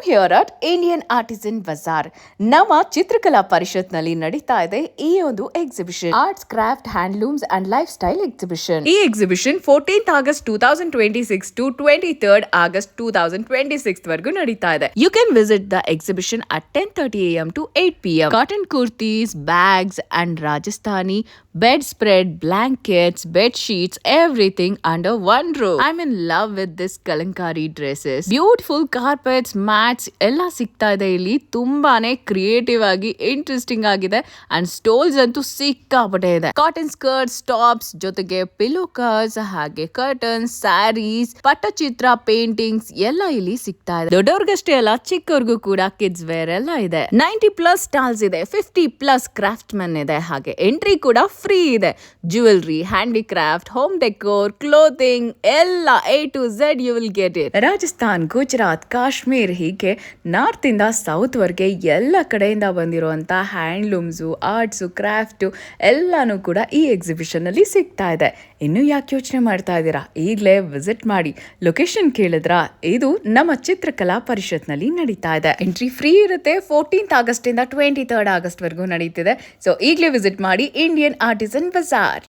Here at Indian artisan Bazaar. ನಮ್ಮ ಚಿತ್ರಕಲಾ ಪರಿಷತ್ನಲ್ಲಿ ನಡೀತಾ ಇದೆ ಈ ಒಂದು exhibition, arts, craft, handlooms and life style exhibition. ಈ exhibition 14th August 2026 to 23rd August 2026 ವರೆಗೂ ನಡೀತಾ ಇದೆ. You can visit the exhibition at 10:30 AM to 8 PM. Cotton kurtis, bags and Rajasthani bedspread, blankets, bed sheets, everything under one roof. I'm in love with this Kalamkari dresses. Beautiful carpets, mats ಎಲ್ಲ ಸಿಗ್ತಾ ಇದೆ ಇಲ್ಲಿ. ತುಂಬಾನೇ creative ಆಗಿ interesting ಆಗಿದೆ and ಸ್ಟೋಲ್ಸ್ ಅಂತೂ ಸಿಕ್ಕಾಪಟ್ಟೆ ಇದೆ. ಕಾಟನ್ ಸ್ಕರ್ಟ್ಸ್, ಟಾಪ್ಸ್ ಜೊತೆಗೆ ಪಿಲೋ ಕವರ್ಸ್, ಹಾಗೆ ಕರ್ಟನ್ಸ್, ಸ್ಯಾರೀಸ್, ಪಟ್ಟಚಿತ್ರ, ಪೇಂಟಿಂಗ್ಸ್ ಎಲ್ಲ ಇಲ್ಲಿ ಸಿಗ್ತಾ ಇದೆ. ದೊಡ್ಡವ್ರಿಗಷ್ಟೇ ಅಲ್ಲ, ಚಿಕ್ಕವ್ರಿಗೂ ಕೂಡ ಕಿಡ್ಸ್ ವೇರ್ ಎಲ್ಲ ಇದೆ. 90+ ಸ್ಟಾಲ್ಸ್ ಇದೆ, 50+ ಕ್ರಾಫ್ಟ್ ಮನ್ ಇದೆ, ಹಾಗೆ ಎಂಟ್ರಿ ಕೂಡ ಫ್ರೀ ಇದೆ. ಜ್ಯುವೆಲ್ರಿ, ಹ್ಯಾಂಡಿಕ್ರಾಫ್ಟ್, ಹೋಮ್ ಡೆಕೋರ್, ಕ್ಲೋಥಿಂಗ್ ಎಲ್ಲ A to Z you will get it. Rajasthan, Gujarat, Kashmir ಹೀಗೆ ನಾರ್ತ್ ಇಂದ ಸೌತ್ ವರ್ಗೆ ಎಲ್ಲ ಕಡೆಯಿಂದ ಬಂದಿರುವಂತ ಹ್ಯಾಂಡ್ಲೂಮ್ಸು, ಆರ್ಟ್ಸು, ಕ್ರಾಫ್ಟು ಎಲ್ಲಾನು ಕೂಡ ಈ ಎಕ್ಸಿಬಿಷನ್ ಅಲ್ಲಿ ಸಿಗ್ತಾ ಇದೆ. ಇನ್ನು ಯಾಕೆ ಯೋಚನೆ ಮಾಡ್ತಾ ಇದ್ದೀರಾ? ಈಗಲೇ ವಿಸಿಟ್ ಮಾಡಿ. ಲೊಕೇಶನ್ ಕೇಳಿದ್ರಾ? ಇದು ನಮ್ಮ ಚಿತ್ರಕಲಾ ಪರಿಷತ್ನಲ್ಲಿ ನಡೀತಾ ಇದೆ. ಎಂಟ್ರಿ ಫ್ರೀ ಇರುತ್ತೆ. 14th August ಇಂದ 23rd August ವರೆಗೂ ನಡೀತಿದೆ. ಸೊ ಈಗಲೇ ವಿಸಿಟ್ ಮಾಡಿ ಇಂಡಿಯನ್ ಆರ್ಟಿಸನ್ ಬಜಾರ್.